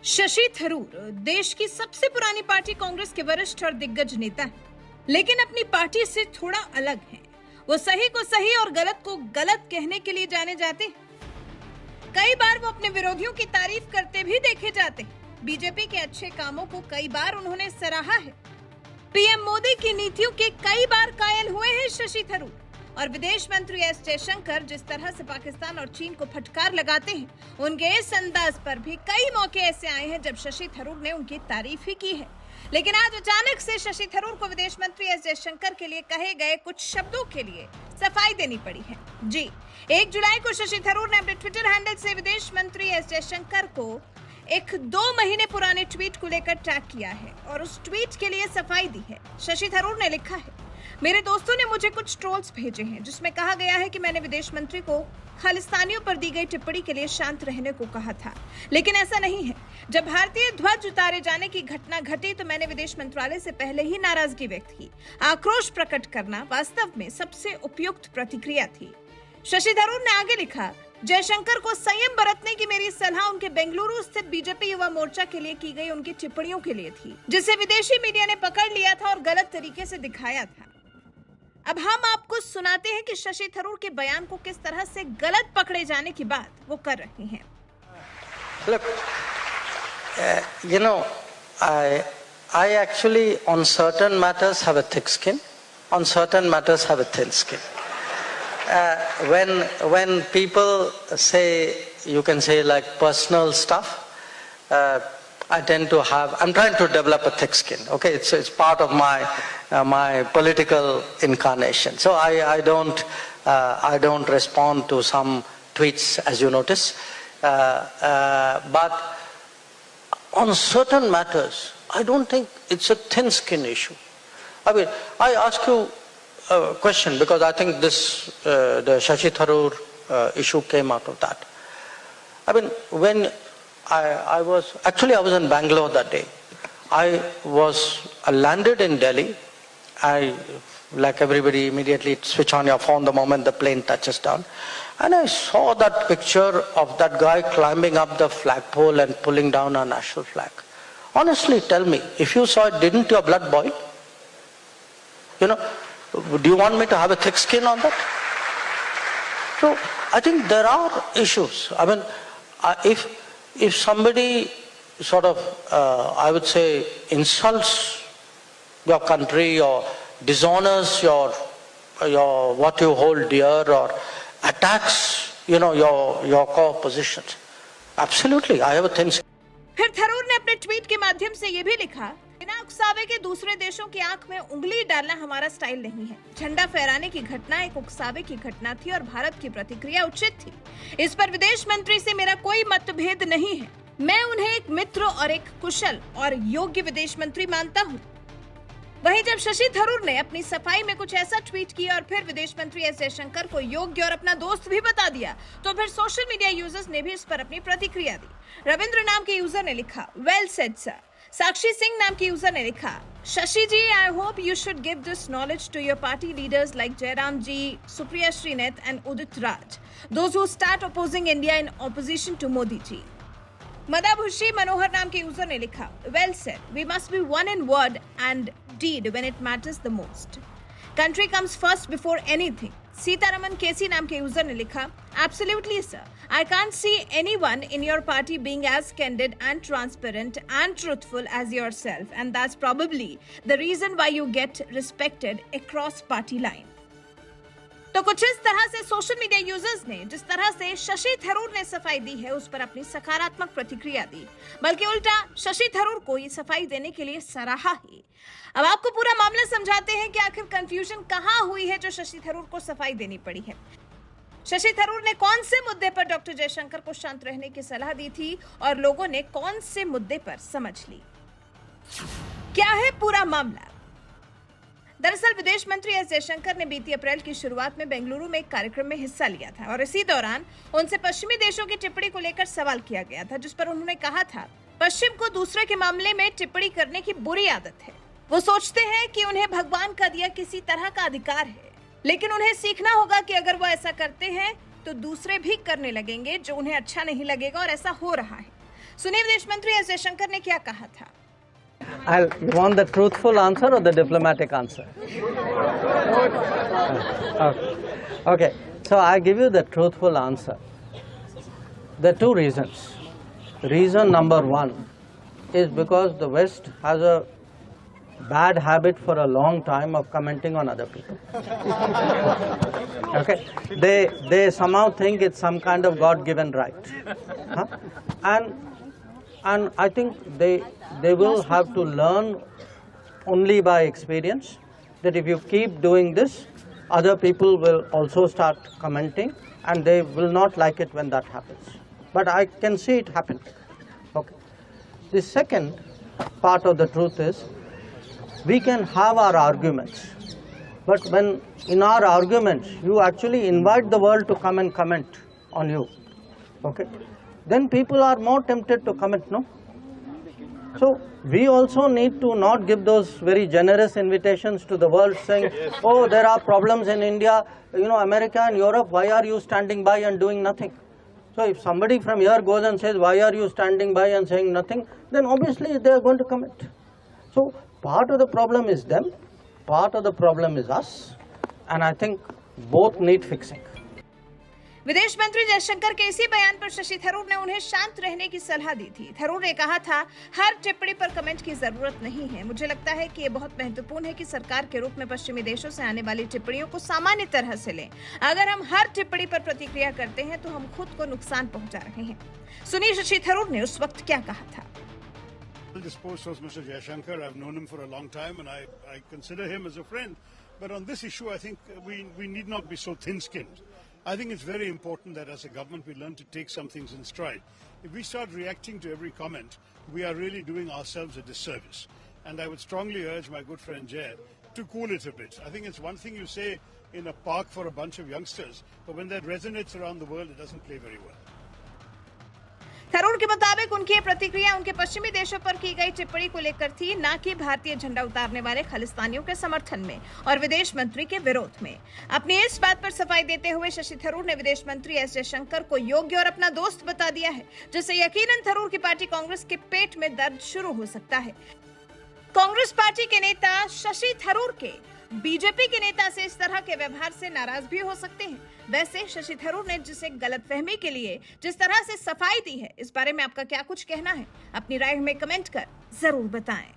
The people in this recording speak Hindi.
शशि थरूर देश की सबसे पुरानी पार्टी कांग्रेस के वरिष्ठ और दिग्गज नेता हैं, लेकिन अपनी पार्टी से थोड़ा अलग हैं। वो सही को सही और गलत को गलत कहने के लिए जाने जाते हैं। कई बार वो अपने विरोधियों की तारीफ करते भी देखे जाते हैं। बीजेपी के अच्छे कामों को कई बार उन्होंने सराहा है। पीएम मोदी की नीतियों के कई बार कायल हुए हैं शशि थरूर। और विदेश मंत्री एस जयशंकर जिस तरह से पाकिस्तान और चीन को फटकार लगाते हैं, उनके इस अंदाज पर भी कई मौके ऐसे आए हैं जब शशि थरूर ने उनकी तारीफ ही की है। लेकिन आज अचानक से शशि थरूर को विदेश मंत्री एस जयशंकर के लिए कहे गए कुछ शब्दों के लिए सफाई देनी पड़ी है। जी, 1 जुलाई को शशि थरूर ने अपने ट्विटर हैंडल से विदेश मंत्री एस जयशंकर को एक 2 महीने पुराने ट्वीट को लेकर टैग किया है और उस ट्वीट के लिए सफाई दी है। शशि थरूर ने लिखा है, मेरे दोस्तों ने मुझे कुछ ट्रोल्स भेजे हैं जिसमें कहा गया है कि मैंने विदेश मंत्री को खालिस्तानियों पर दी गई टिप्पणी के लिए शांत रहने को कहा था, लेकिन ऐसा नहीं है। जब भारतीय ध्वज उतारे जाने की घटना घटी तो मैंने विदेश मंत्रालय से पहले ही नाराजगी व्यक्त की। आक्रोश प्रकट करना वास्तव में सबसे उपयुक्त प्रतिक्रिया थी। शशि थरूर ने आगे लिखा, जयशंकर को संयम बरतने की मेरी सलाह उनके बेंगलुरु स्थित बीजेपी युवा मोर्चा के लिए की गई उनकी टिप्पणियों के लिए थी, जिसे विदेशी मीडिया ने पकड़ लिया था और गलत तरीके से दिखाया था। अब हम आपको सुनाते हैं कि शशि थरूर के बयान को किस तरह से गलत पकड़े जाने की बात वो कर रहे हैं। Look, I actually on certain matters have a thick skin, on certain matters have a thin skin. When people say, you can say like personal stuff, I tend to have, I'm trying to develop a thick skin, okay? It's part of my political incarnation. So I don't respond to some tweets, as you notice. But on certain matters, I don't think it's a thin skin issue. I mean, I ask you a question because I think this, the Shashi Tharoor issue came out of that. I mean, when I was in Bangalore that day. I landed in Delhi. I, like everybody, immediately switch on your phone the moment the plane touches down. And I saw that picture of that guy climbing up the flagpole and pulling down our national flag. Honestly, tell me, if you saw it, didn't your blood boil? You know, do you want me to have a thick skin on that? So, I think there are issues. I mean, if somebody sort of, I would say, insults your country or dishonors your what you hold dear or attacks, your core positions, absolutely, I have a thin skin. फिर थरूर ने अपने ट्वीट के माध्यम से ये भी लिखा, बिना उकसावे के दूसरे देशों की आंख में उंगली डालना हमारा स्टाइल नहीं है। झंडा फहराने की घटना एक उकसावे की घटना थी और भारत की प्रतिक्रिया उचित थी। इस पर विदेश मंत्री से मेरा कोई मतभेद नहीं है। मैं उन्हें एक मित्र और एक कुशल और योग्य विदेश मंत्री मानता हूँ। वहीं जब शशि थरूर ने अपनी सफाई में कुछ ऐसा ट्वीट किया और फिर विदेश मंत्री एस जयशंकर को योग्य और अपना दोस्त भी बता दिया, तो फिर सोशल मीडिया यूजर्स ने भी इस पर अपनी प्रतिक्रिया दी। रविंद्र नाम के यूजर ने लिखा, well said sir. Sakshi Singh नाम के यूजर ने लिखा, Shashi ji, I hope you should give this knowledge to your party leaders like Jairam ji, Supriya Shrinate and Udit Raj, those who start opposing India in opposition to Modi ji. Madabhushi Manohar नाम के यूजर ने लिखा, well said, we must be one in word and deed when it matters the most. Country comes first before anything. Sitaraman KC नाम के यूजर ने लिखा, absolutely sir, I can't see anyone in your party being as candid and transparent and truthful as yourself, and that's probably the reason why you get respected across party line. तो कुछ इस तरह से सोशल मीडिया यूजर्स ने जिस तरह से शशि थरूर ने सफाई दी है उस पर अपनी सकारात्मक प्रतिक्रिया दी, बल्कि उल्टा शशि थरूर को ये सफाई देने के लिए सराहा है। अब आपको पूरा मामला समझाते हैं कि आखिर कंफ्यूजन कहाँ हुई है जो शशि थरूर को सफाई देनी पड़ी है। शशि थरूर ने कौन से मुद्दे पर डॉक्टर जयशंकर को शांत रहने की सलाह दी थी और लोगों ने कौन से मुद्दे पर समझ ली। क्या है पूरा मामला? दरअसल विदेश मंत्री एस जयशंकर ने बीती अप्रैल की शुरुआत में बेंगलुरु में एक कार्यक्रम में हिस्सा लिया था और इसी दौरान उनसे पश्चिमी देशों की टिप्पणी को लेकर सवाल किया गया था, जिस पर उन्होंने कहा था, पश्चिम को दूसरे के मामले में टिप्पणी करने की बुरी आदत है। वो सोचते हैं कि उन्हें भगवान का दिया किसी तरह का अधिकार है, लेकिन उन्हें सीखना होगा कि अगर वो ऐसा करते हैं तो दूसरे भी करने लगेंगे जो उन्हें अच्छा नहीं लगेगा और ऐसा हो रहा है। सुनिए विदेश मंत्री एस जयशंकर ने क्या कहा था। You want the truthful answer or the diplomatic answer? Okay, so I give you the truthful answer. There are two reasons. Reason number one is because the West has a bad habit for a long time of commenting on other people. Okay, they somehow think it's some kind of God-given right, huh? And I think they will have to learn only by experience that if you keep doing this, other people will also start commenting, and they will not like it when that happens. But I can see it happen. Okay. The second part of the truth is, we can have our arguments, but when in our arguments you actually invite the world to come and comment on you, okay, then people are more tempted to comment, no? So we also need to not give those very generous invitations to the world saying, oh, there are problems in India, you know, America and Europe, why are you standing by and doing nothing? So if somebody from here goes and says, why are you standing by and saying nothing, then obviously they are going to comment. So part of the problem is them, part of the problem is us, and I think both need fixing. विदेश मंत्री जयशंकर के इसी बयान पर शशि थरूर ने उन्हें शांत रहने की सलाह दी थी। थरूर ने कहा था, हर टिप्पणी पर कमेंट की जरूरत नहीं है। मुझे लगता है कि ये बहुत महत्वपूर्ण है कि सरकार के रूप में पश्चिमी देशों से आने वाली टिप्पणियों को सामान्य तरह से लें। अगर हम हर टिप्पणी पर प्रतिक्रिया करते हैं तो हम खुद को नुकसान पहुंचा रहे हैं। सुनिए शशि थरूर ने उस वक्त क्या कहा था। This post was Mr. Jayashankar. I've known him for a long time and I consider him as a friend. But on this issue, I think we need not be so thin-skinned. I think it's very important that as a government we learn to take some things in stride. If we start reacting to every comment, we are really doing ourselves a disservice. And I would strongly urge my good friend Jay to cool it a bit. I think it's one thing you say in a park for a bunch of youngsters, but when that resonates around the world, it doesn't play very well. Tharoor के मुताबिक उनकी प्रतिक्रिया उनके पश्चिमी देशों पर की गई टिप्पणी को लेकर थी, न कि भारतीय झंडा उतारने वाले खालिस्तानियों के समर्थन में और विदेश मंत्री के विरोध में। अपनी इस बात पर सफाई देते हुए शशि थरूर ने विदेश मंत्री एस जयशंकर को योग्य और अपना दोस्त बता दिया है, जिससे यकीनन थरूर की पार्टी कांग्रेस के पेट में दर्द शुरू हो सकता है। कांग्रेस पार्टी के नेता शशि थरूर के बीजेपी के नेता से इस तरह के व्यवहार से नाराज भी हो सकते हैं। वैसे शशि थरूर ने जिसे गलतफहमी के लिए जिस तरह से सफाई दी है, इस बारे में आपका क्या कुछ कहना है? अपनी राय में कमेंट कर जरूर बताएं।